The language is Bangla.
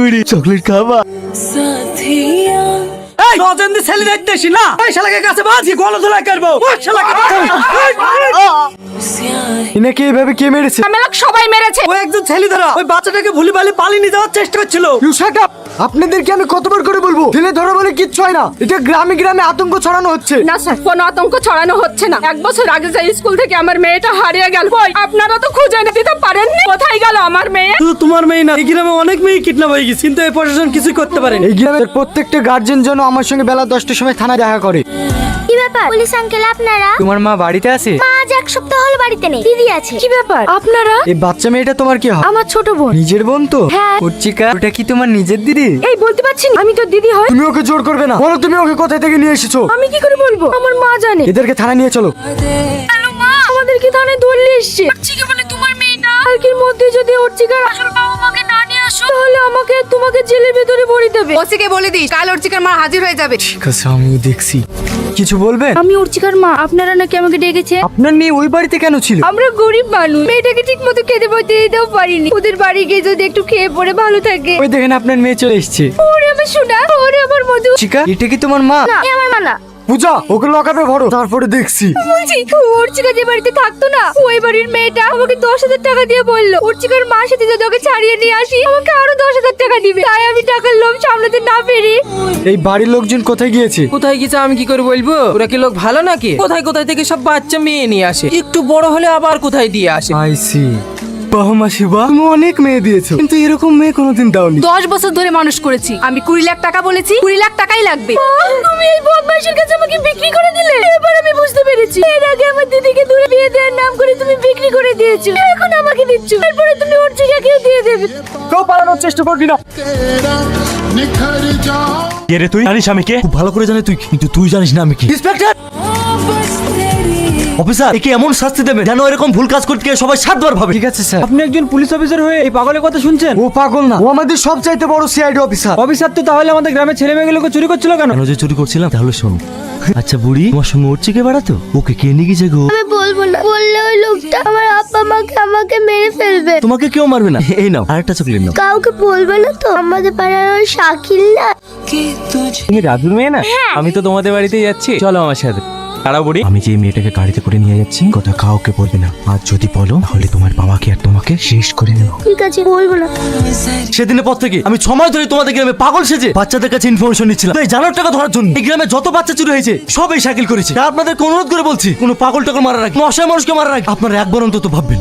বুড়ি চকলেট খাবা? এই নজেন্দি ছেলে দেখতেছি না, এই শালাকে কাছে বাজি গলা ধুলাই করবো। ওই শালাকে ইনাকে এইভাবে কে মেরেছে? আমাকে সবাই মেরেছে। ওই একজন ছেলে ধরা ওই বাচ্চাটাকে ভুলি ভালি পালিয়ে নিয়ে যাওয়ার চেষ্টা করছিল। You shut up! আপনাদেরকে আমি কতবার করে বলবো, ছেলে ধরা বলে কিচ্ছু হয় না। এটা গ্রামে গ্রামে আতঙ্ক ছড়ানো হচ্ছে। না স্যার, কোনো আতঙ্ক ছড়ানো হচ্ছে না। 1 বছর আগে যে স্কুল থেকে আমার মেয়েটা হারিয়ে গেল, কই আপনারা তো খুঁজে এনে দিতে পারেননি। কোথায় গেল আমার মেয়ে? শুধু তোমার মেয়ে না, এই গ্রামে অনেক মেয়ে কিডন্যাপ হয়ে গেছে, কিন্তু এই প্রশাসন কিছু করতে পারেনি। এই গ্রামের প্রত্যেকটা গার্জেন যেন আমার সঙ্গে বেলা 10টার সময় থানায় দেখা করে। কি ব্যাপার পুলিশ আঙ্কেল আপনারা? তোমার মা বাড়িতে আছে? মা আজ 1 সপ্তাহ হলো বাড়িতে নেই, দিদি আছে। কি ব্যাপার আপনারা? এই বাচ্চা মেয়েটা তোমার কি হয়? আমার ছোট বোন। নিজের বোন তো? হ্যাঁ। অর্চিকা, ওটা কি তোমার নিজের দিদি? এই বলতে পারছি না, আমি তো দিদি হয়। তুমি ওকে জোর করবে না, বলো তুমি ওকে কোথায় থেকে নিয়ে এসেছো? আমি কি করে বলবো? আমার মা জানে। এদেরকে থানায় নিয়ে চলো। হ্যালো মা, আমাদেরকে থানায় ধরলে এসছে। অর্চিকা বলে তোমার মেয়ে না। কালকের মধ্যে যদি অর্চিকার আসল বাবা মাকে না নিয়ে আসো, তাহলে আমাকে তোমাকে জেলের ভিতরে ভরে দেবে। ওসিকে বলে দিস কাল অর্চিকার মা হাজির হয়ে যাবে। ঠিক আছে, আমিও দেখছি। কিছু বলবেন? আমি অর্চিকার মা, আপনারা নাকি আমাকে ডেকেছে। আপনার মেয়ে ওই বাড়িতে কেন ছিল? আমরা গরিব মানুষ, মেয়েটাকে ঠিক মতো খেতে বইতে দিতেও পারিনি। ওদের বাড়ি গিয়ে যদি একটু খেয়ে পড়ে ভালো থাকে। ওই দেখেন আপনার মেয়ে চলে এসেছে। ওরে আমার সোনা, ওরে আমার মধু। চিকা, এটা কি তোমার মা? না, এ আমার মা না। পূজা, ওকে লকআপে ভরো, তারপরে দেখছি। বলছি অর্চিকা যে বাড়িতে থাকতো না, ওই বাড়ির মেয়েটা আমাকে 10,000 টাকা দিয়ে বললো অর্চিকার মার সাথে যদি ওকে ছাড়িয়ে নিয়ে আসি আমাকে আরো 10,000 টাকা দিবে। তাই আমি টাকার লোভ সামলাতে না পেরে। এই বাড়ির লোকজন কোথায় গিয়েছে? কোথায় গেছে আমি কি করে বলবো? ওরা কি লোক ভালো নাকি? কোথায় কোথায় থেকে সব বাচ্চা মেয়ে নিয়ে আসে, একটু বড় হলে আবার কোথায় দিয়ে আসে। I see. বাহ মাসিবা, তুমি অনেক মেয়ে দিয়েছো, কিন্তু এরকম মেয়ে কোনোদিন দাওনি। 10 বছর ধরে মানুষ করেছি আমি, 20 লাখ টাকা বলেছি, 20 লাখ টাকাই লাগবে। তুমি এই বদমাইশের কাছে আমাকে বিক্রি করে দিলে। এবার আমি বুঝতে পেরেছি, এর আগে আমার দিদিকে দূরে বিয়ে দেওয়ার নাম করে তুমি বিক্রি করে দিয়েছো, এখন আমাকে দিচ্ছ, তারপরে তুমি অর্চিকাকেও দিয়ে দেবে। কেউ পালানোর চেষ্টা করবি না। কে রে তুই? জানিস আমি কে? খুব ভালো করে জানি তুই, কিন্তু তুই জানিস না আমি কি। ইন্সপেক্টর অফিসার, একে এমন শাস্তি দেবে যেন এরকম ভুল কাজ করতে গিয়ে সবাই 7 বার ভাবে। ঠিক আছে স্যার। আপনি একজন পুলিশ অফিসার হয়ে এই পাগলের কথা শুনছেন? ও পাগল না, ও আমাদের সবচাইতে বড় সিআইডি অফিসার। অফিসার তো তাহলে আমাদের গ্রামের ছেলে মেয়েগুলোকে চুরি করছিল কেন? কেন যে চুরি করছিলাম তাহলে শোনো। আচ্ছা বুড়ি, তোমার সঙ্গে উঠছে বেড়াতো, ওকে কে নিয়ে গেছে গো? আমি বলবো না, বললে ওই লোকটা আমার আব্বা মাকে আমাকে মেরে ফেলবে। তোমাকে কেউ মারবে না। এই নাও আরেকটা চকলেট নাও। কাউকে বলবে না তো? আমাদের পাড়ার ওই শাকিল না? তুমি রাজুর মেয়ে না? আমি তো তোমাদের বাড়িতেই যাচ্ছি, চলো আমার সাথে। তারা বুড়ি, আমি যে মেয়েটাকে গাড়িতে করে নিয়ে যাচ্ছি কথা কাউকে বলবে না, আর যদি বলো তাহলে তোমার বাবাকে আর তোমাকে শেষ করে নেব। ঠিক আছে, বলবো না। সেদিনের পর থেকে আমি 6 মাস ধরে তোমাদের গ্রামে পাগল সেজে বাচ্চাদের কাছে ইনফরমেশন নিচ্ছিলাম এই জানার টাকা ধরার জন্য। এই গ্রামে যত বাচ্চা চুরি হয়েছে সব এই শাকিল করেছে। তাই আপনাদের অনুরোধ করে বলছি, কোনো পাগল টাগল মারার আগে, কোনো অসহায় মানুষকে মারার আগে আপনারা একবার অন্তত ভাববেন।